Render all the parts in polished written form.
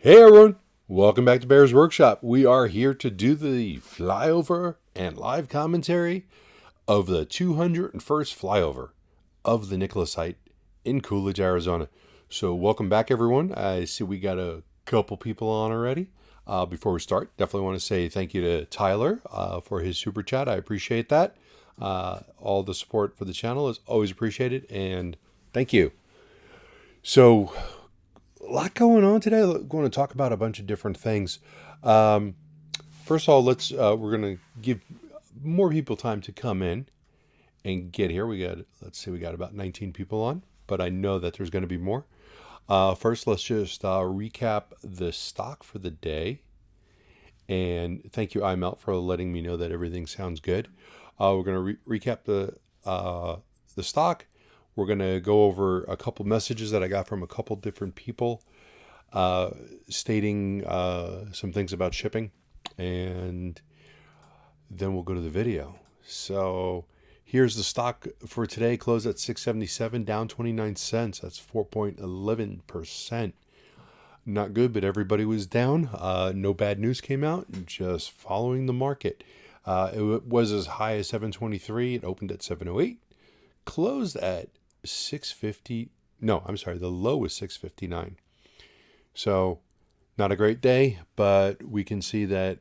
Hey everyone, welcome back to Bear's Workshop. We are here to do the flyover and live commentary of the 201st Flyover of the Nikola site in Coolidge, Arizona. So welcome back everyone. I see we got a couple people on already. Before we start, definitely want to say thank you to Tyler for his super chat. I appreciate that. All the support for the channel is always appreciated, and thank you. So a lot going on today. We're going to talk about a bunch of different things. First of all, we're going to give more people time to come in and get here. We got about 19 people on, but I know that there's going to be more. First, let's just recap the stock for the day. And thank you, iMelt, for letting me know that everything sounds good. We're going to recap the stock. We're going to go over a couple messages that I got from a couple different people stating some things about shipping. And then we'll go to the video. So here's the stock for today. Closed at 677, down 29 cents. That's 4.11%. Not good, but everybody was down. No bad news came out, just following the market. It was as high as 723. It opened at 708. Closed at 650. No, I'm sorry. The low was 659. So not a great day, but we can see that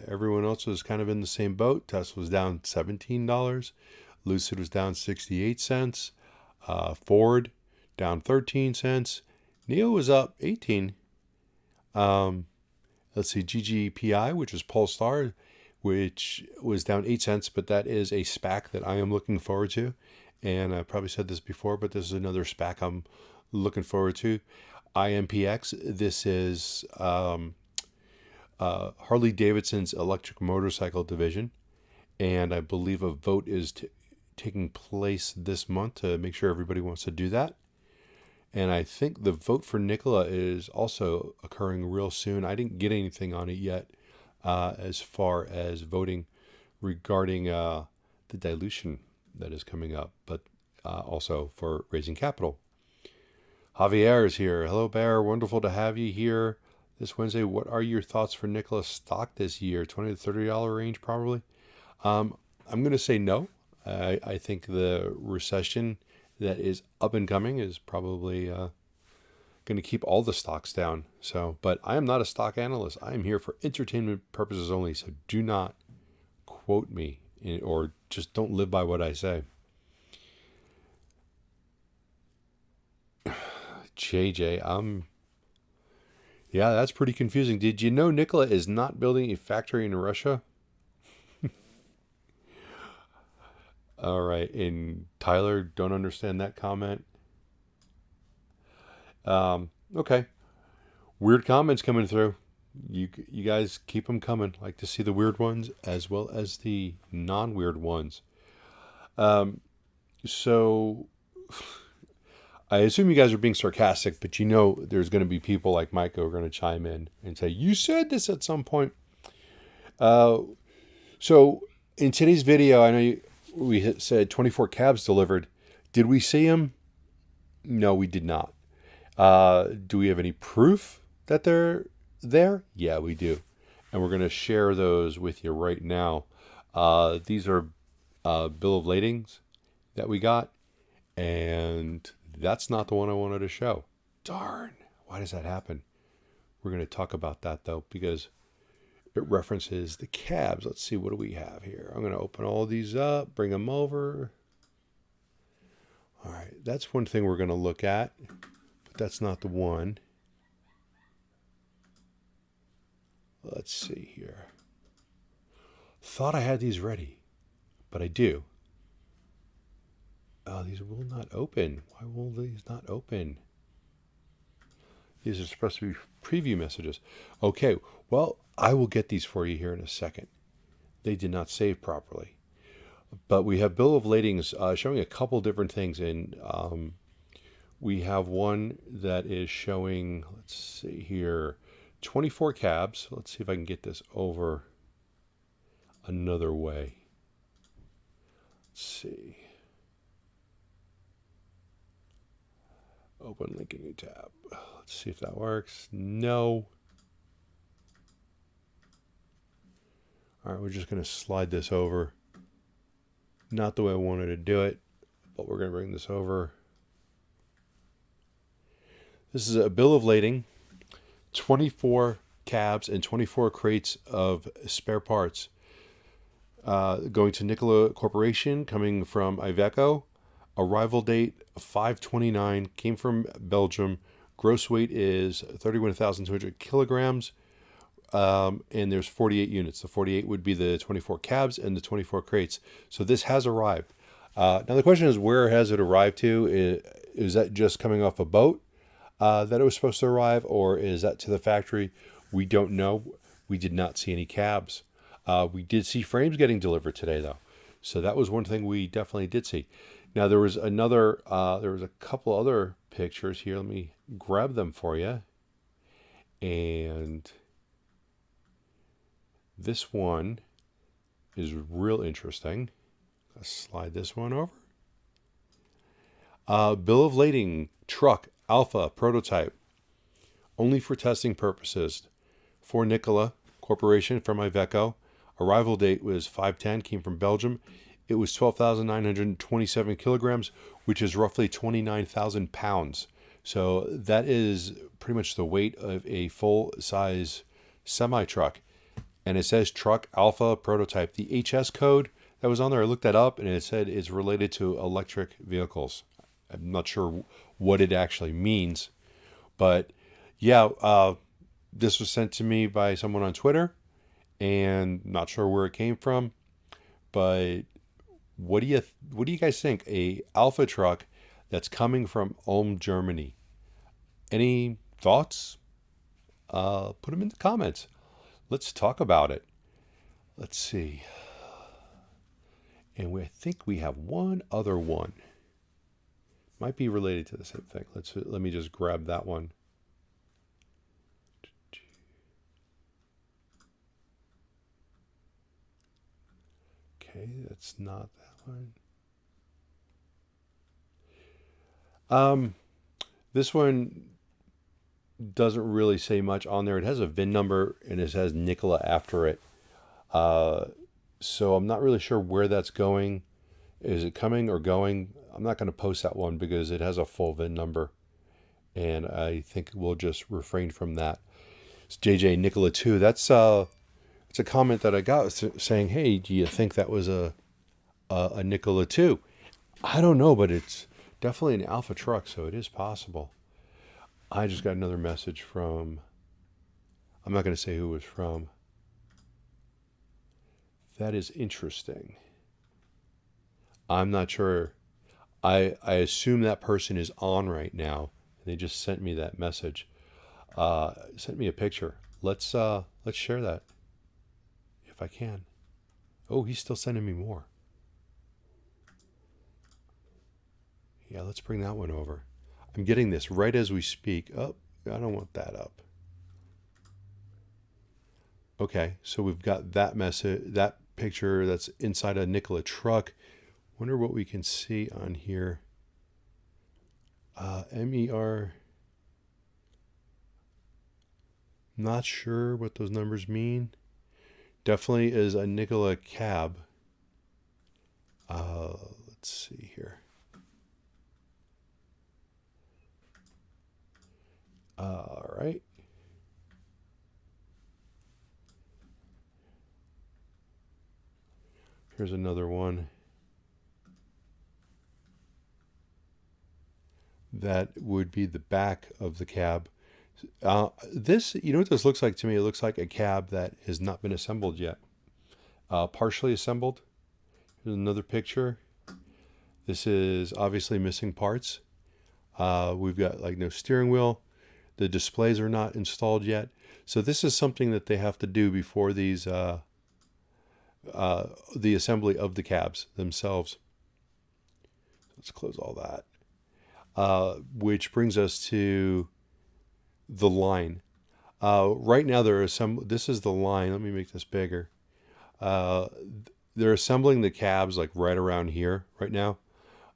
everyone else was kind of in the same boat. Tesla was down $17. Lucid was down 68 cents. Ford down 13 cents. NIO was up 18. Let's see, GGPI, which is Polestar, which was down 8 cents, but that is a SPAC that I am looking forward to. And I probably said this before, but this is another SPAC I'm looking forward to. IMPX, this is Harley Davidson's electric motorcycle division. And I believe a vote is taking place this month to make sure everybody wants to do that. And I think the vote for Nikola is also occurring real soon. I didn't get anything on it yet as far as voting regarding the dilution that is coming up, but also for raising capital. Javier is here. Hello, Bear. Wonderful to have you here this Wednesday. What are your thoughts for Nikola stock this year? $20 to $30 range, probably. I'm going to say no. I think the recession that is up and coming is probably going to keep all the stocks down. So, but I am not a stock analyst. I am here for entertainment purposes only. So do not quote me or just don't live by what I say. JJ, yeah, that's pretty confusing. Did you know Nikola is not building a factory in Russia? All right, and Tyler, don't understand that comment. Okay, weird comments coming through. You guys keep them coming. Like to see the weird ones as well as the non-weird ones. So I assume you guys are being sarcastic, but you know there's going to be people like Mike who are going to chime in and say, you said this at some point. So in today's video, I know we said 24 cabs delivered. Did we see them? No, we did not. Do we have any proof that they're there? Yeah, we do. And we're going to share those with you right now. These are bill of ladings that we got. And that's not the one I wanted to show. Darn. Why does that happen? We're going to talk about that, though, because it references the cabs. Let's see, what do we have here? I'm going to open all these up, bring them over. All right, that's one thing we're going to look at, but that's not the one. Let's see here. Thought I had these ready, but I do. Oh, these will not open. Why will these not open? These are supposed to be preview messages. Okay, well, I will get these for you here in a second. They did not save properly. But we have bill of ladings showing a couple different things. And we have one that is showing, let's see here, 24 cabs. Let's see if I can get this over another way. Let's see. Open link in new tab. Let's see if that works. No. All right, we're just going to slide this over. Not the way I wanted to do it, but we're going to bring this over. This is a bill of lading, 24 cabs and 24 crates of spare parts. Going to Nikola Corporation, coming from Iveco. Arrival date 5/29, came from Belgium. Gross weight is 31,200 kilograms. And there's 48 units. The 48 would be the 24 cabs and the 24 crates. So this has arrived. Now the question is, where has it arrived to? Is that just coming off a boat that it was supposed to arrive, or is that to the factory? We don't know. We did not see any cabs. We did see frames getting delivered today, though. So that was one thing we definitely did see. Now there was a couple other pictures here. Let me grab them for you. And this one is real interesting. Let's slide this one over. Bill of lading, truck, Alpha, prototype, only for testing purposes, for Nikola Corporation from Iveco. Arrival date was 5/10, came from Belgium. It was 12,927 kilograms, which is roughly 29,000 pounds. So that is pretty much the weight of a full-size semi-truck. And it says truck Alpha prototype. The HS code that was on there, I looked that up, and it said it's related to electric vehicles. I'm not sure what it actually means. But yeah, this was sent to me by someone on Twitter, and not sure where it came from. But what do you guys think? A Alpha truck that's coming from Ulm, Germany. Any thoughts? Put them in the comments. Let's talk about it. Let's see. And I think we have one other one. Might be related to the same thing. Let me just grab that one. Okay, that's not that one. This one doesn't really say much on there. It has a VIN number and it has Nikola after it. So I'm not really sure where that's going. Is it coming or going? I'm not going to post that one because it has a full VIN number. And I think we'll just refrain from that. It's JJ Nikola 2. That's it's a comment that I got saying, hey, do you think that was a Nikola 2? I don't know, but it's definitely an Alpha truck, so it is possible. I just got another message from, I'm not going to say who it was from. That is interesting. I'm not sure. I assume that person is on right now. And they just sent me that message. Sent me a picture. Let's share that if I can. Oh, he's still sending me more. Yeah, let's bring that one over. I'm getting this right as we speak. Oh, I don't want that up. Okay, so we've got that message, that picture that's inside a Nikola truck. Wonder what we can see on here. MER. Not sure what those numbers mean. Definitely is a Nikola cab. Let's see here. All right. Here's another one. That would be the back of the cab. This, you know what this looks like to me? It looks like a cab that has not been assembled yet. Partially assembled. Here's another picture. This is obviously missing parts. We've got like no steering wheel. The displays are not installed yet. So this is something that they have to do before these the assembly of the cabs themselves. Let's close all that. Which brings us to the line. Right now this is the line. Let me make this bigger. They're assembling the cabs like right around here right now.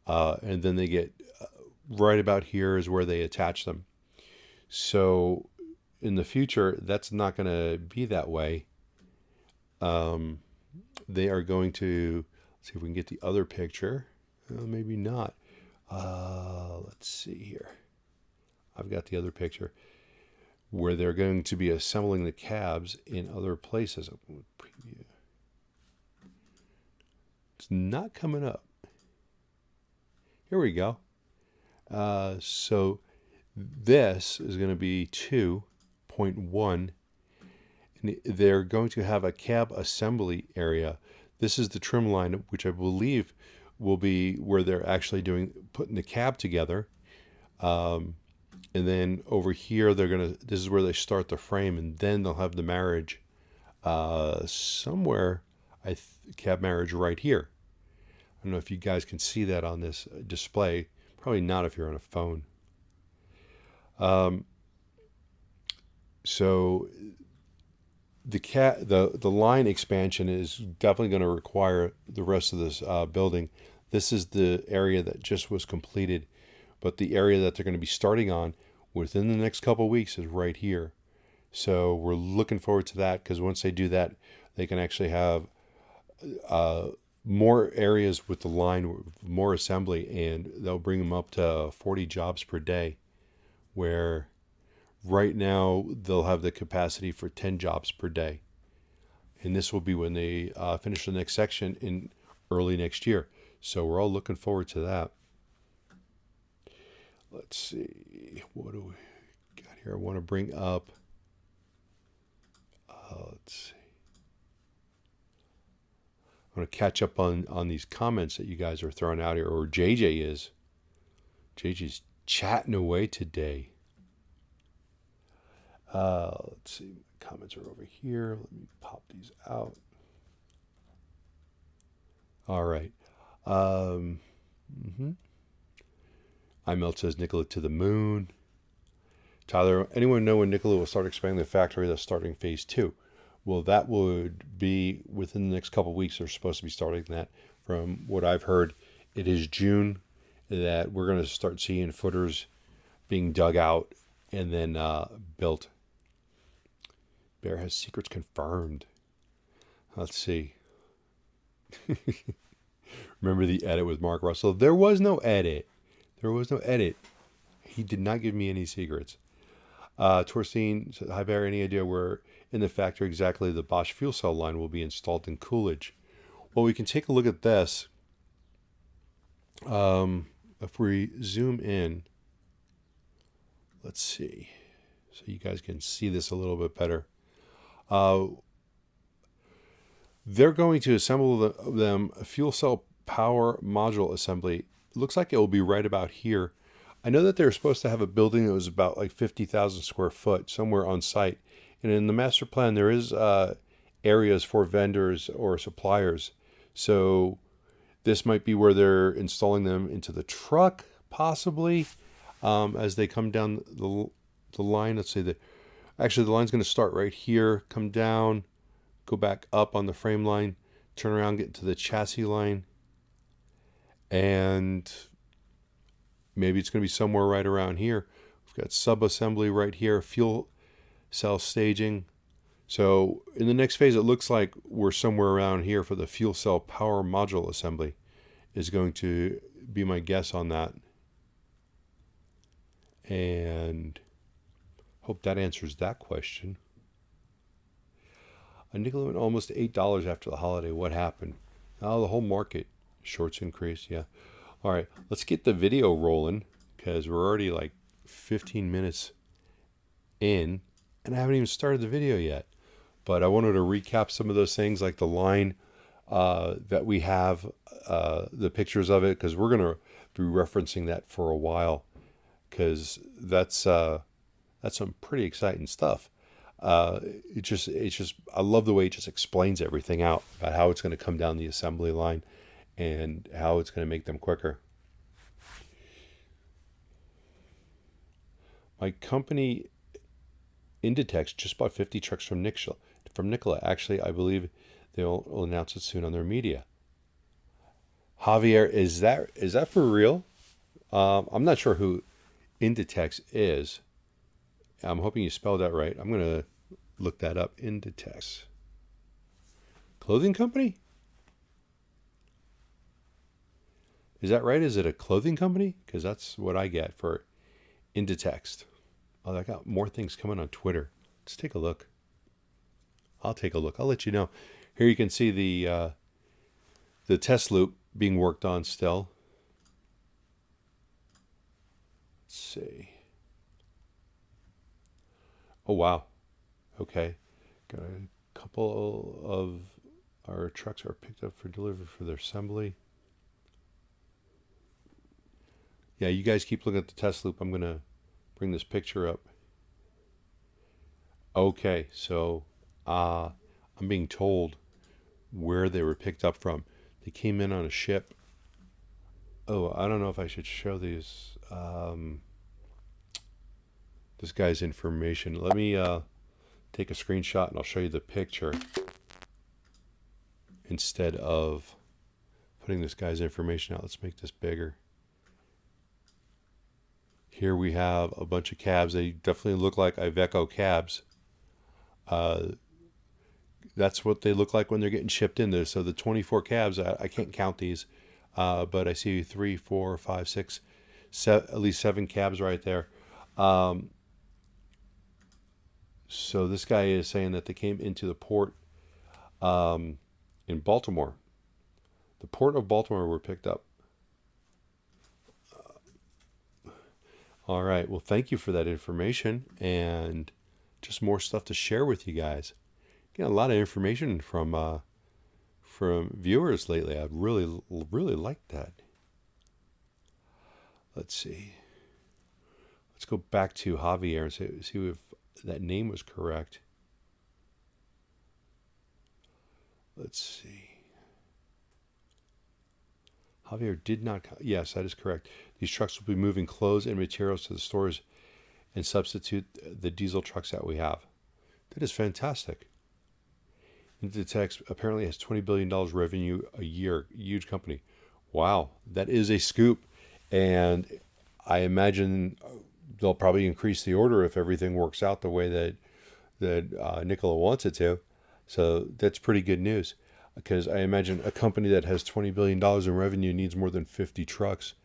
And then they get right about here is where they attach them. So in the future, that's not going to be that way. They are going to, let's see if we can get the other picture. Maybe not. Let's see here. I've got the other picture where they're going to be assembling the cabs in other places. Preview. It's not coming up. Here we go. So this is going to be 2.1. And they're going to have a cab assembly area. This is the trim line, which I believe will be where they're actually putting the cab together. And then over here, this is where they start the frame, and then they'll have the marriage somewhere, cab marriage right here. I don't know if you guys can see that on this display. Probably not if you're on a phone. So the line expansion is definitely going to require the rest of this building. This is the area that just was completed, but the area that they're going to be starting on within the next couple of weeks is right here. So we're looking forward to that, because once they do that, they can actually have more areas with the line, more assembly, and they'll bring them up to 40 jobs per day, where right now they'll have the capacity for 10 jobs per day. And this will be when they finish the next section in early next year. So we're all looking forward to that. Let's see, what do we got here? I want to bring up, let's see. I want to catch up on these comments that you guys are throwing out here, or JJ is. JJ's chatting away today. Let's see, comments are over here. Let me pop these out. All right. iMelt says Nikola to the moon. Tyler, anyone know when Nikola will start expanding the factory that's starting phase 2? Well, that would be within the next couple of weeks. They're supposed to be starting that. From what I've heard, it is June that we're going to start seeing footers being dug out and then built. Bear has secrets confirmed. Let's see. Remember the edit with Mark Russell? There was no edit. There was no edit. He did not give me any secrets. Torstein said, hi Bear, any idea where in the factory exactly the Bosch fuel cell line will be installed in Coolidge? Well, we can take a look at this. If we zoom in, let's see, so you guys can see this a little bit better. They're going to assemble them a fuel cell power module assembly. It looks like it will be right about here. I know that they're supposed to have a building that was about like 50,000 square foot somewhere on site. And in the master plan, there is areas for vendors or suppliers. So this might be where they're installing them into the truck, possibly, as they come down the line. Let's say actually the line's going to start right here, come down, go back up on the frame line, turn around, get into the chassis line, and maybe it's going to be somewhere right around here. We've got sub-assembly right here, fuel cell staging. So in the next phase, it looks like we're somewhere around here for the fuel cell power module assembly is going to be my guess on that. And hope that answers that question. Nikola went almost $8 after the holiday. What happened? Oh, the whole market. Shorts increased, yeah. All right, let's get the video rolling, because we're already like 15 minutes in, and I haven't even started the video yet. But I wanted to recap some of those things, like the line that we have, the pictures of it, because we're going to be referencing that for a while, because that's some pretty exciting stuff. It's just I love the way it just explains everything out about how it's going to come down the assembly line and how it's going to make them quicker. My company Inditex just bought 50 trucks from Nikola. Actually, I believe they'll announce it soon on their media. Javier, is that for real? I'm not sure who Inditex is. I'm hoping you spelled that right. I'm going to look that up. Inditex. clothing company? Is that right? Is it a clothing company? Because that's what I get for Inditex. Oh, I got more things coming on Twitter. Let's take a look. I'll take a look. I'll let you know. Here you can see the test loop being worked on still. Let's see. Oh, wow. Okay. Got a couple of our trucks are picked up for delivery for their assembly. Yeah, you guys keep looking at the test loop. I'm going to bring this picture up. Okay, so I'm being told where they were picked up from. They came in on a ship. Oh, I don't know if I should show these. This guy's information. Let me take a screenshot and I'll show you the picture instead of putting this guy's information out. Let's make this bigger. Here we have a bunch of cabs. They definitely look like Iveco cabs. That's what they look like when they're getting shipped in there. So the 24 cabs, I can't count these, but I see 3, 4, 5, 6, at least 7 cabs right there. So this guy is saying that they came into the port in Baltimore. The port of Baltimore were picked up. All right. Well, thank you for that information and just more stuff to share with you guys. Getting a lot of information from viewers lately. I really liked that. Let's see. Let's go back to Javier and see if that name was correct. Let's see. Javier did not. Yes, that is correct. These trucks will be moving clothes and materials to the stores and substitute the diesel trucks that we have. That is fantastic. Inditex apparently has $20 billion revenue a year. Huge company. Wow, that is a scoop. And I imagine they'll probably increase the order if everything works out the way that Nikola wants it to. So that's pretty good news. Because I imagine a company that has $20 billion in revenue needs more than 50 trucks.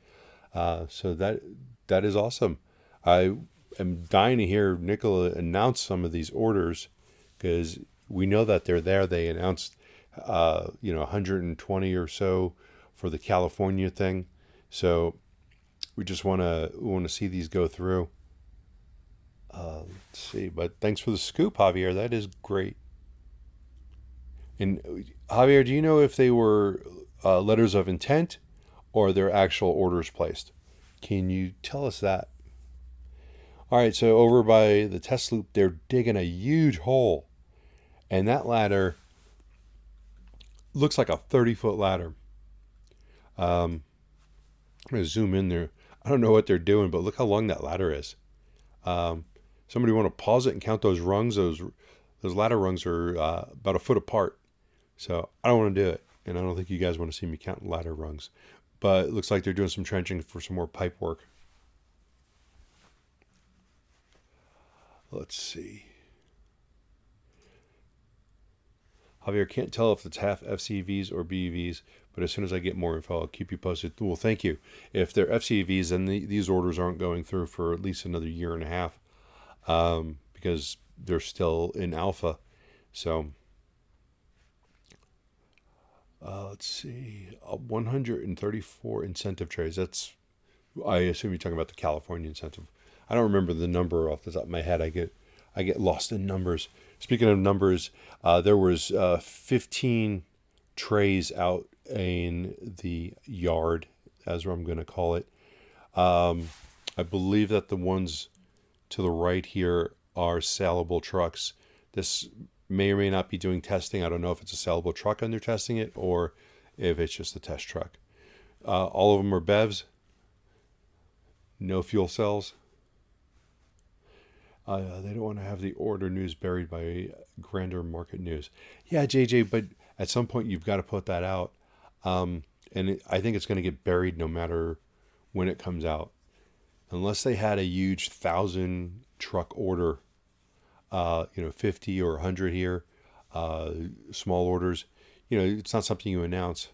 So that is awesome. I am dying to hear Nikola announce some of these orders because we know that they're there. They announced, 120 or so for the California thing. So we just want to see these go through. Let's see. But thanks for the scoop, Javier. That is great. And Javier, do you know if they were letters of intent or their actual orders placed? Can you tell us that? All right, so over by the test loop, they're digging a huge hole. And that ladder looks like a 30-foot ladder. I'm going to zoom in there. I don't know what they're doing, but look how long that ladder is. Somebody want to pause it and count those rungs? Those ladder rungs are about a foot apart. So I don't want to do it. And I don't think you guys want to see me count ladder rungs. But it looks like they're doing some trenching for some more pipe work. Let's see. Javier, can't tell if it's half FCVs or BEVs, but as soon as I get more info, I'll keep you posted. Well, thank you. If they're FCVs, then these orders aren't going through for at least another year and a half because they're still in alpha. So let's see, 134 incentive trays. That's, I assume you're talking about the California incentive. I don't remember the number off the top of my head. I get lost in numbers. Speaking of numbers, there was 15 trays out in the yard, as I'm going to call it. I believe that the ones to the right here are sellable trucks. This may or may not be doing testing. I don't know if it's a sellable truck and they're testing it or if it's just a test truck. All of them are BEVs. No fuel cells. They don't want to have the order news buried by grander market news. Yeah, JJ, but at some point you've got to put that out. I think it's going to get buried no matter when it comes out. Unless they had a huge 1,000 truck order, 50 or 100 here, small orders, it's not something you announce,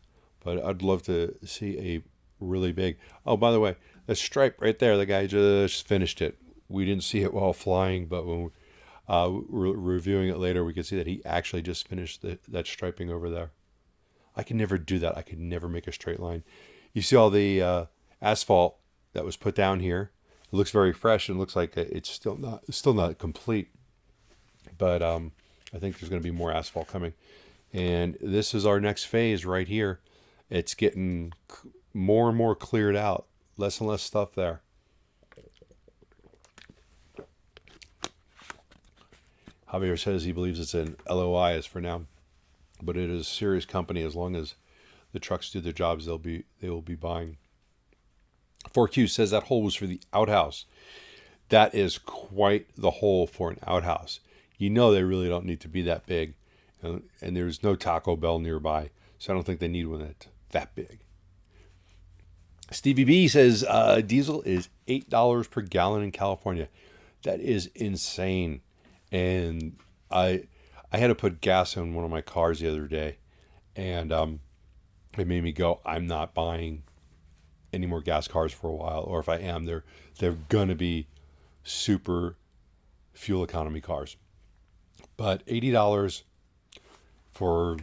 but I'd love to see a really big. Oh, by the way, the stripe right there, the guy just finished it. We didn't see it while flying, but when we're reviewing it later, we could see that he actually just finished that striping over there. I can never do that. I could never make a straight line. You see all the asphalt that was put down here. It looks very fresh and looks like it's still not complete. But I think there's going to be more asphalt coming. And this is our next phase right here. It's getting more and more cleared out. Less and less stuff there. Javier says he believes it's an LOI as for now, but it is a serious company. As long as the trucks do their jobs, they will be buying. 4Q says that hole was for the outhouse. That is quite the hole for an outhouse. They really don't need to be that big, and there's no Taco Bell nearby, so I don't think they need one that's that big. Stevie B says diesel is $8 per gallon in California. That is insane. And I had to put gas in one of my cars the other day, and it made me go, I'm not buying any more gas cars for a while, or if I am, they're gonna be super fuel economy cars. But $80 for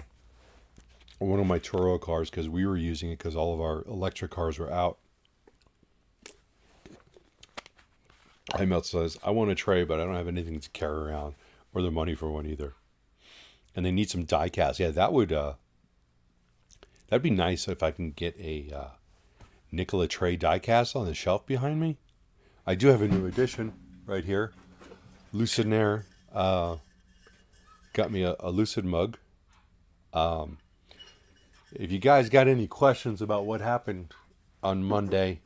one of my Turo cars, because we were using it because all of our electric cars were out. Melt says, I want a tray, but I don't have anything to carry around or the money for one either. And they need some die cast. Yeah, that'd be nice if I can get a Nikola tray die cast on the shelf behind me. I do have a new addition right here. Lucid Air got me a Lucid mug. If you guys got any questions about what happened on Monday,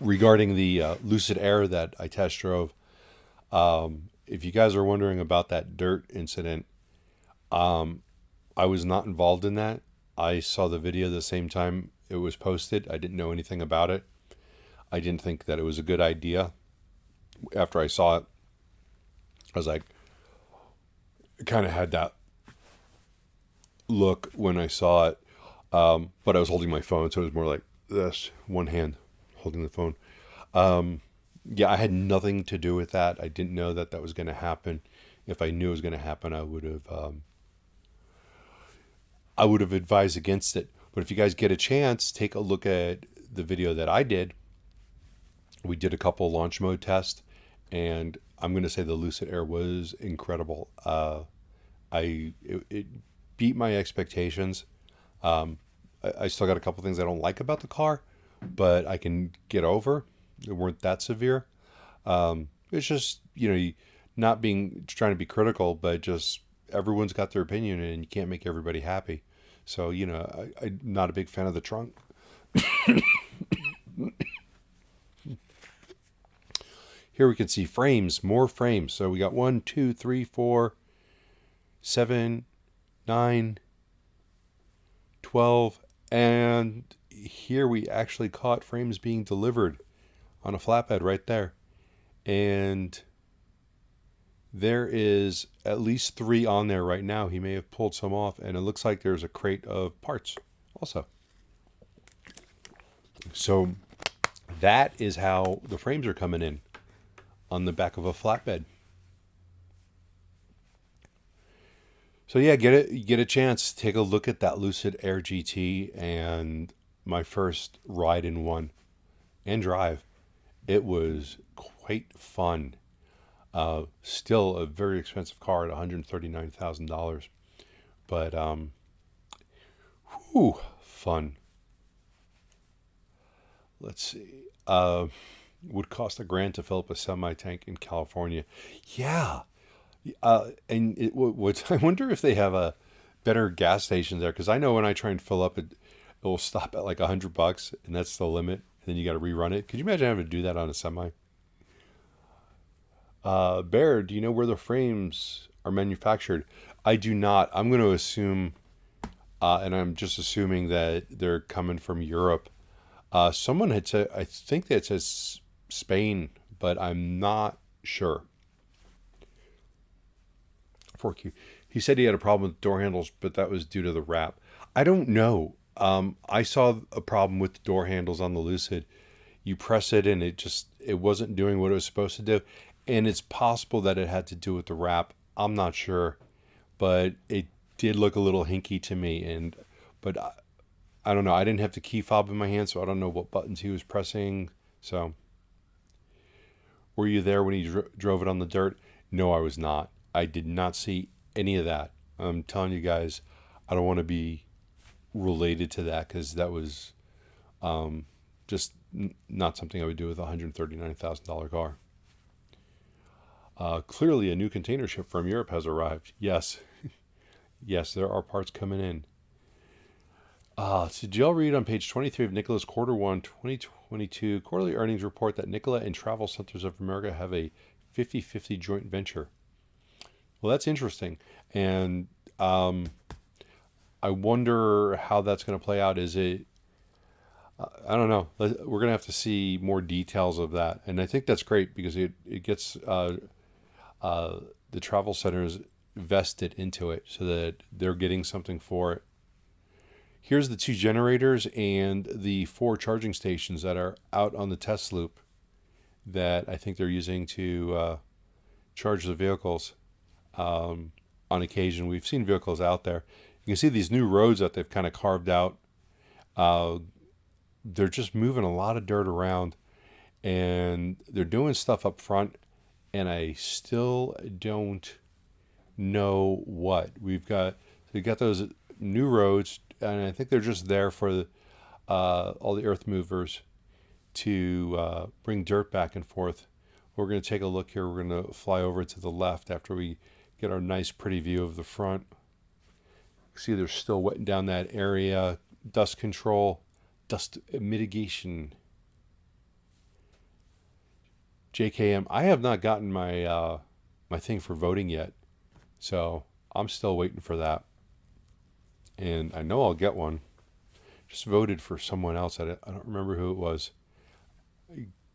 regarding the Lucid Air that I test drove, if you guys are wondering about that dirt incident, I was not involved in that. I saw the video the same time it was posted. I didn't know anything about it. I didn't think that it was a good idea. After I saw it, I was like, kind of had that look when I saw it, but I was holding my phone, so it was more like this, one hand holding the phone. Yeah, I had nothing to do with that. I didn't know that was going to happen. If I knew it was going to happen, I would have advised against it. But if you guys get a chance, take a look at the video that I did. We did a couple launch mode tests, and I'm going to say the Lucid Air was incredible. It beat my expectations. I still got a couple things I don't like about the car, but I can get over. They weren't that severe. It's just, not trying to be critical, but just everyone's got their opinion and you can't make everybody happy. So, I'm not a big fan of the trunk. Here we can see more frames. So we got 1, 2, 3, 4, 7, 9, 12, and here we actually caught frames being delivered on a flatbed right there. And there is at least 3 on there right now. He may have pulled some off, and it looks like there's a crate of parts also. So that is how the frames are coming in on the back of a flatbed. So yeah, get a chance, take a look at that Lucid Air GT and my first ride in one and drive. It was quite fun. Still a very expensive car at $139,000, but fun. Let's see. Would cost $1,000 to fill up a semi tank in California. Yeah. And I wonder if they have a better gas station there, because I know when I try and fill up, it will stop at like $100, and that's the limit. And then you got to rerun it. Could you imagine having to do that on a semi? Bear, do you know where the frames are manufactured? I do not. I'm going to assume, and I'm just assuming that they're coming from Europe. Someone had said, I think that it says Spain, but I'm not sure. 4Q. He said he had a problem with door handles, but that was due to the wrap. I don't know. I saw a problem with the door handles on the Lucid. You press it and it wasn't doing what it was supposed to do. And it's possible that it had to do with the wrap. I'm not sure, but it did look a little hinky to me. But I don't know. I didn't have the key fob in my hand, so I don't know what buttons he was pressing. So, were you there when he drove it on the dirt? No, I was not. I did not see any of that. I'm telling you guys, I don't want to be related to that because that was just not something I would do with a $139,000 car. Clearly, a new container ship from Europe has arrived. Yes, yes, there are parts coming in. So did y'all read on page 23 of Nikola's Q1 2022 quarterly earnings report that Nikola and Travel Centers of America have a 50-50 joint venture? Well, that's interesting. And I wonder how that's going to play out. Is it, I don't know. We're going to have to see more details of that. And I think that's great because it gets the travel centers vested into it so that they're getting something for it. Here's the 2 generators and the 4 charging stations that are out on the test loop that I think they're using to charge the vehicles. On occasion, we've seen vehicles out there. You can see these new roads that they've kind of carved out. They're just moving a lot of dirt around, and they're doing stuff up front, and I still don't know what. We've got those new roads, and I think they're just there for all the earth movers to bring dirt back and forth. We're going to take a look here. We're going to fly over to the left after we get our nice pretty view of the front. See, they're still wetting down that area. Dust control, dust mitigation. JKM, I have not gotten my my thing for voting yet, so I'm still waiting for that. And I know I'll get one. Just voted for someone else. I don't remember who it was.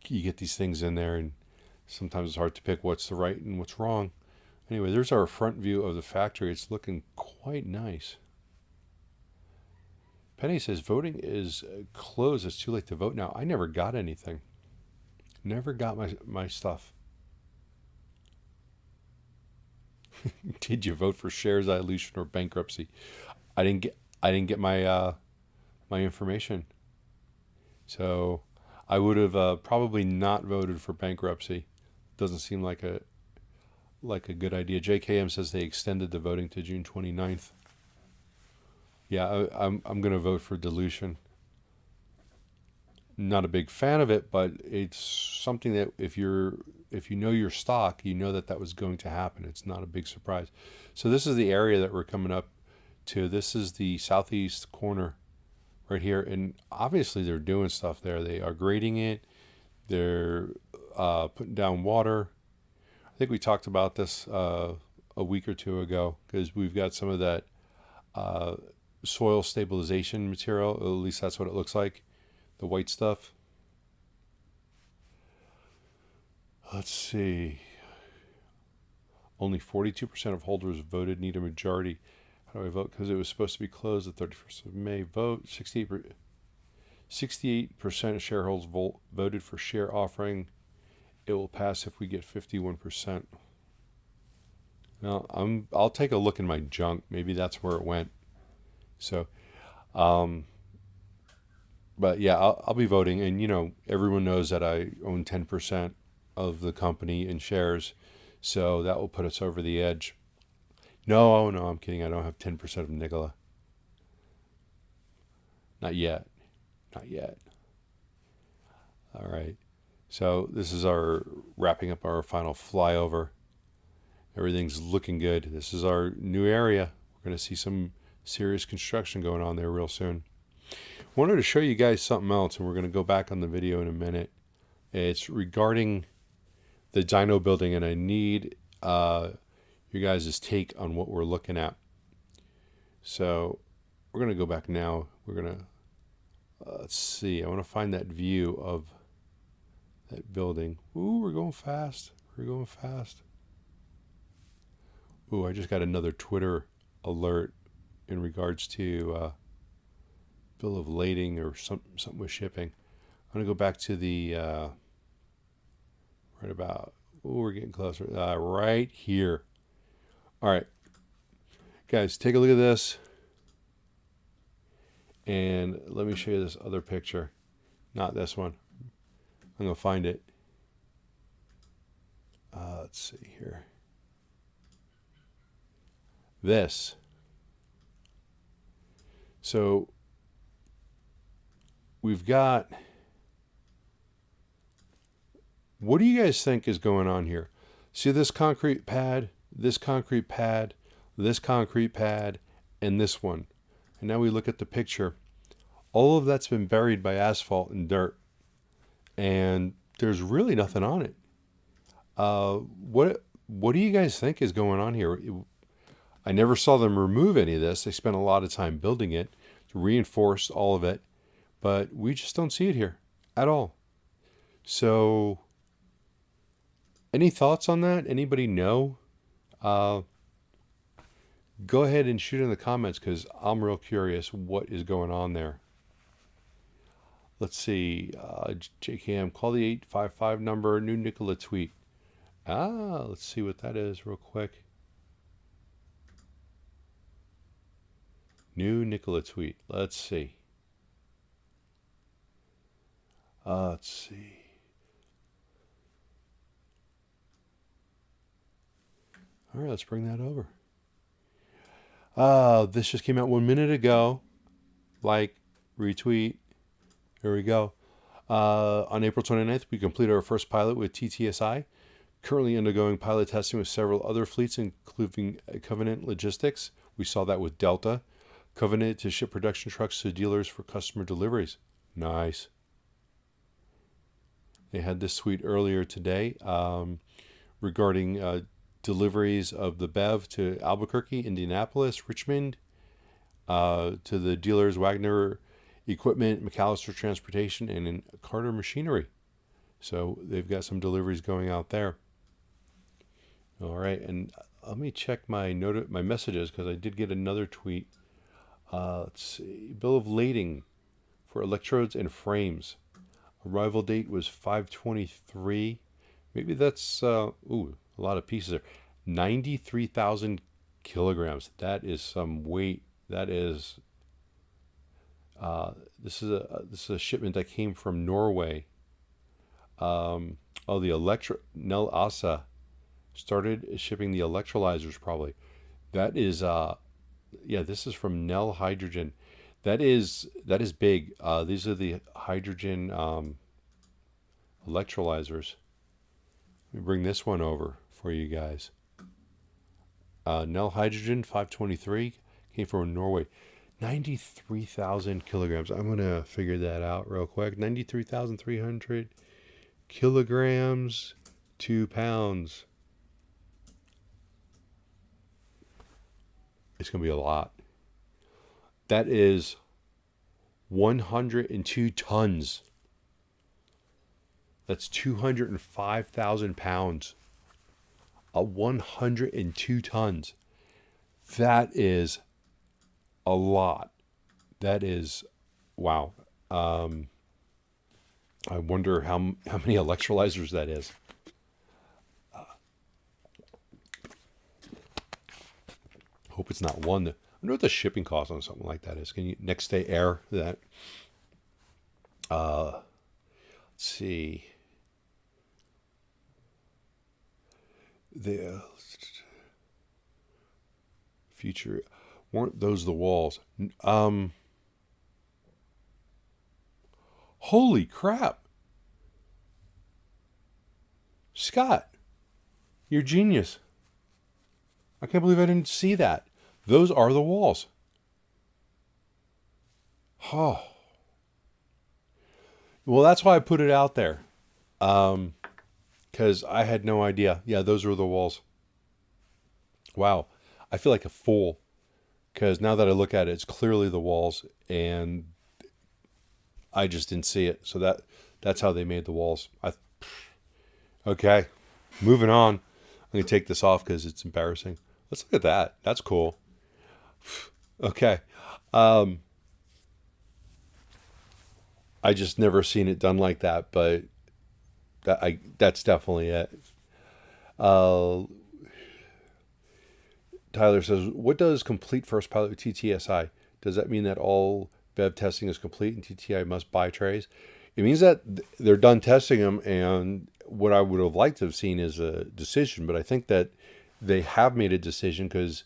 You get these things in there, and sometimes it's hard to pick what's the right and what's wrong. Anyway, there's our front view of the factory. It's looking quite nice. Penny says voting is closed. It's too late to vote now. I never got anything. Never got my stuff. Did you vote for shares dilution or bankruptcy? I didn't get my my information. So I would have probably not voted for bankruptcy. Doesn't seem like a good idea. JKM says they extended the voting to June 29th. Yeah, I'm going to vote for dilution. Not a big fan of it, but it's something that if you know your stock, you know that was going to happen. It's not a big surprise. So this is the area that we're coming up to. This is the southeast corner right here, and obviously they're doing stuff there. They are grading it. They're putting down water. I think we talked about this a week or two ago because we've got some of that soil stabilization material. At least that's what it looks like. The white stuff. Let's see. Only 42% of holders voted need a majority. How do I vote? Because it was supposed to be closed the 31st of May. Vote. 68% of shareholders voted for share offering. It will pass if we get 51%. Now, I'll take a look in my junk. Maybe that's where it went. So, but yeah, I'll be voting. And, you know, everyone knows that I own 10% of the company in shares. So that will put us over the edge. No, I'm kidding. I don't have 10% of Nikola. Not yet. Not yet. All right. So this is our wrapping up our final flyover. Everything's looking good. This is our new area. We're going to see some serious construction going on there real soon. Wanted to show you guys something else, and we're going to go back on the video in a minute. It's regarding the dyno building, and I need you guys' take on what we're looking at. So we're going to go back now. We're going to, let's see. I want to find that view of that building. Ooh, we're going fast. We're going fast. Ooh, I just got another Twitter alert in regards to bill of lading or something with shipping. I'm going to go back to the right about, we're getting closer, right here. All right, guys, take a look at this. And let me show you this other picture. Not this one. I'm going to find it. Let's see here. This. So we've got, what do you guys think is going on here? See this concrete pad, this concrete pad, this concrete pad, and this one. And now we look at the picture. All of that's been buried by asphalt and dirt. And there's really nothing on it. What do you guys think is going on here? I never saw them remove any of this. They spent a lot of time building it, reinforced all of it, but we just don't see it here at all. So, any thoughts on that? Anybody know? Go ahead and shoot in the comments because I'm real curious what is going on there. Let's see. JKM, call the 855 number, new Nikola tweet. Let's see what that is real quick. New Nikola tweet. Let's see. Let's see. All right, let's bring that over. This just came out 1 minute ago. Like, retweet. Here we go. On April 29th, we completed our first pilot with TTSI. Currently undergoing pilot testing with several other fleets, including Covenant Logistics. We saw that with Delta. Covenant to ship production trucks to dealers for customer deliveries. Nice. They had this tweet earlier today regarding deliveries of the BEV to Albuquerque, Indianapolis, Richmond, to the dealers Wagner Equipment, McAllister Transportation, and in Carter Machinery. So they've got some deliveries going out there. All right, and let me check my messages because I did get another tweet. Let's see, bill of lading for electrodes and frames. Arrival date was 5/23. Maybe that's a lot of pieces there. 93,000 kilograms. That is some weight. That is. This is a shipment that came from Norway. The Nel Asa started shipping the electrolyzers probably. That is this is from Nel Hydrogen. That is big. These are the hydrogen electrolyzers. Let me bring this one over for you guys. Nel Hydrogen 523 came from Norway. 93,000 kilograms. I'm going to figure that out real quick. 93,300 kilograms, 2 pounds. It's going to be a lot. That is 102 tons. That's 205,000 pounds. 102 tons. That is a lot. That is, wow. I wonder how many electrolyzers that is. Hope it's not one. I wonder what the shipping cost on something like that is. Can you next day air that? Let's see. The future, weren't those the walls? Holy crap. Scott, you're genius. I can't believe I didn't see that. Those are the walls. Oh. Well, that's why I put it out there. Because I had no idea. Yeah, those were the walls. Wow. I feel like a fool. Because now that I look at it, it's clearly the walls. And I just didn't see it. So that's how they made the walls. Okay. Moving on. I'm going to take this off because it's embarrassing. Let's look at that. That's cool. Okay. Um, I just never seen it done like that, but that's definitely it. Uh, Tyler says, "What does complete first pilot with TTSI? Does that mean that all BEV testing is complete and TTI must buy trays?" It means that they're done testing them, and what I would have liked to have seen is a decision. But I think that they have made a decision because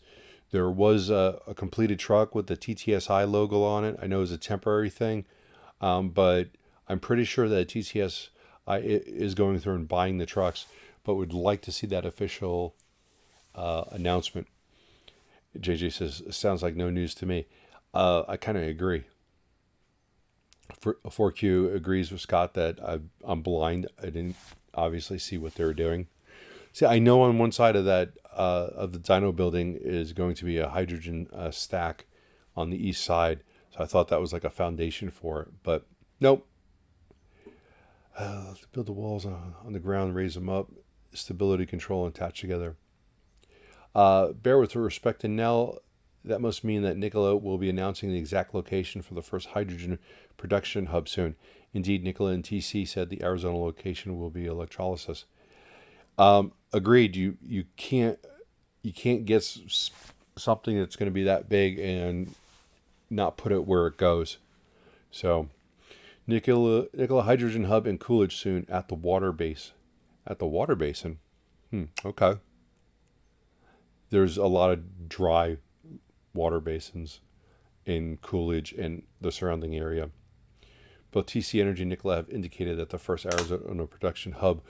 there was a completed truck with the TTSI logo on it. I know it's a temporary thing, but I'm pretty sure that TTS is going through and buying the trucks, but would like to see that official announcement. JJ says, sounds like no news to me. I kind of agree. 4Q agrees with Scott that I'm blind. I didn't obviously see what they were doing. See, I know on one side of that of the dyno building is going to be a hydrogen stack on the east side. So I thought that was like a foundation for it, but nope. Build the walls on the ground, raise them up, stability control, and attach together. Bear with respect to Nell. That must mean that Nikola will be announcing the exact location for the first hydrogen production hub soon. Indeed, Nikola and TC said the Arizona location will be electrolysis. Agreed. You can't get something that's going to be that big and not put it where it goes. So, Nikola hydrogen hub and Coolidge soon at the water base, at the water basin. Okay. There's a lot of dry water basins in Coolidge and the surrounding area. Both TC Energy and Nikola have indicated that the first Arizona production hub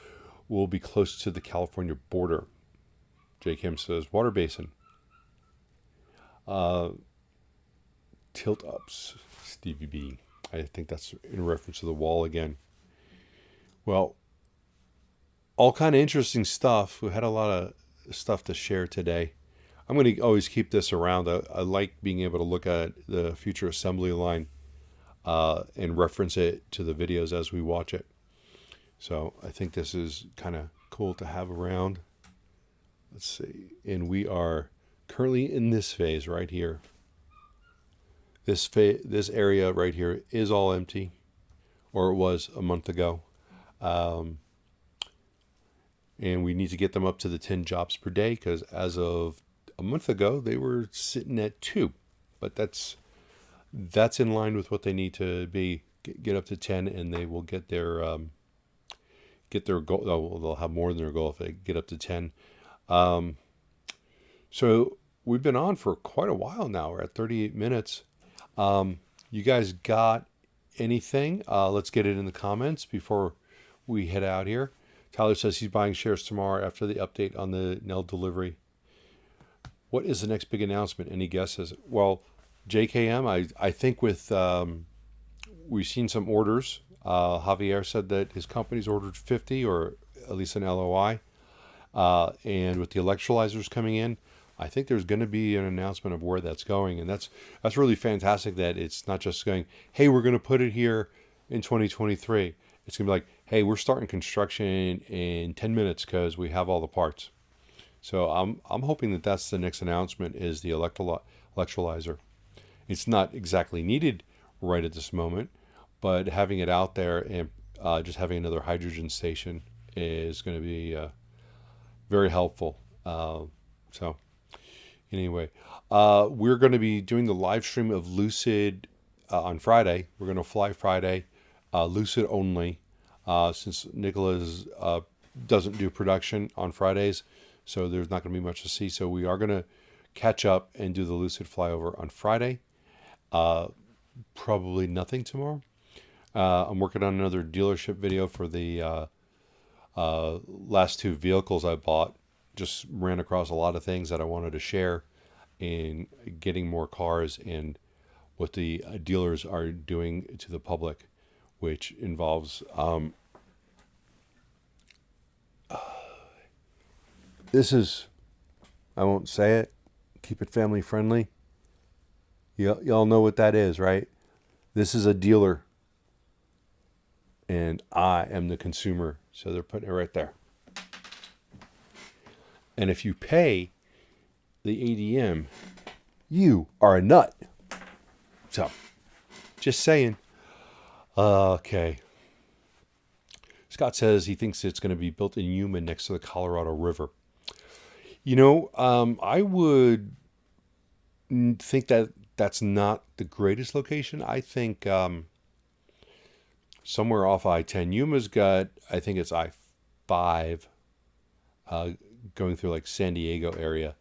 will be close to the California border. J. Kim says, water basin. Tilt ups, Stevie B. I think that's in reference to the wall again. Well, all kind of interesting stuff. We had a lot of stuff to share today. I'm going to always keep this around. I like being able to look at the future assembly line and reference it to the videos as we watch it. So I think this is kind of cool to have around. Let's see. And we are currently in this phase right here. This area right here is all empty, or it was a month ago. And we need to get them up to the 10 jobs per day because as of a month ago, they were sitting at 2. But that's in line with what they need to be. Get up to 10 and they will get their goal. Oh, they'll have more than their goal if they get up to 10. So we've been on for quite a while now. We're at 38 minutes. You guys got anything? Let's get it in the comments before we head out here. Tyler says he's buying shares tomorrow after the update on the Nell delivery. What is the next big announcement? Any guesses? Well, JKM, I think with we've seen some orders. Javier said that his company's ordered 50 or at least an LOI. And with the electrolyzers coming in, I think there's going to be an announcement of where that's going. And that's really fantastic that it's not just going, hey, we're going to put it here in 2023. It's going to be like, hey, we're starting construction in 10 minutes because we have all the parts. So I'm hoping that that's the next announcement is the electrolyzer. It's not exactly needed right at this moment, but having it out there and just having another hydrogen station is going to be very helpful. So anyway, we're going to be doing the live stream of Lucid on Friday. We're going to fly Friday, Lucid only, since Nikola doesn't do production on Fridays. So there's not going to be much to see. So we are going to catch up and do the Lucid flyover on Friday. Probably nothing tomorrow. I'm working on another dealership video for the last 2 vehicles I bought. Just ran across a lot of things that I wanted to share in getting more cars and what the dealers are doing to the public, which involves this is, I won't say it, keep it family friendly. Y'all know what that is, right? This is a dealer and I am the consumer. So they're putting it right there. And if you pay the ADM, you are a nut. So, just saying. Okay. Scott says he thinks it's going to be built in Yuma next to the Colorado River. I would think that that's not the greatest location. I think somewhere off I-10. Yuma's got, I think it's I-5 going through like San Diego area.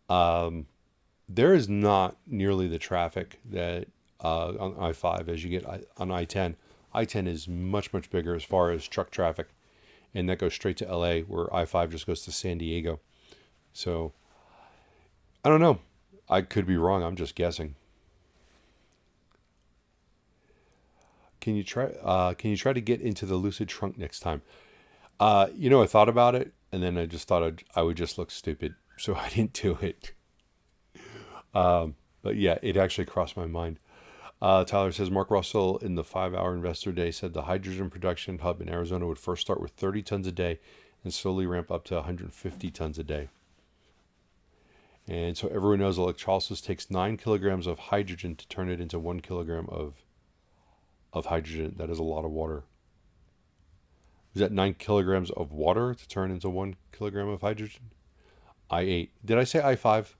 There is not nearly the traffic that on I-5 as you get on I-10. I-10 is much, much bigger as far as truck traffic. And that goes straight to LA, where I-5 just goes to San Diego. So, I don't know. I could be wrong. I'm just guessing. Can you try to get into the Lucid trunk next time? I thought about it, and then I just thought I would just look stupid, so I didn't do it. But yeah, it actually crossed my mind. Tyler says Mark Russell in the 5-hour investor day said the hydrogen production hub in Arizona would first start with 30 tons a day and slowly ramp up to 150 tons a day. And so everyone knows electrolysis takes 9 kilograms of hydrogen to turn it into 1 kilogram of hydrogen. That is a lot of water. Is that 9 kilograms of water to turn into 1 kilogram of hydrogen? I-8. Did I say I-5?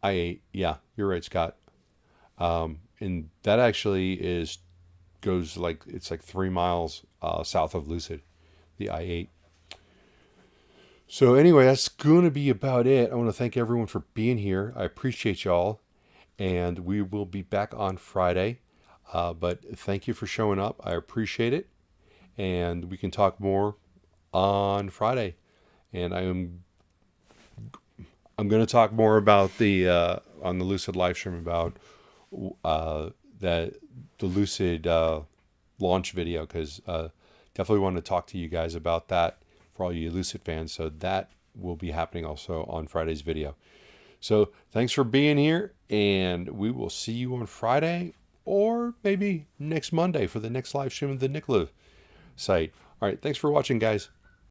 I-8. Yeah, you're right, Scott. And that actually goes like 3 miles south of Lucid, the I-8. So anyway, that's going to be about it. I want to thank everyone for being here. I appreciate y'all, and we will be back on Friday. But thank you for showing up. I appreciate it, and we can talk more on Friday. And I'm going to talk more about the on the Lucid live stream about the Lucid launch video, because definitely want to talk to you guys about that for all you Lucid fans. So that will be happening also on Friday's video. So thanks for being here, and we will see you on Friday or maybe next Monday for the next live stream of the Nikola site. All right, thanks for watching, guys.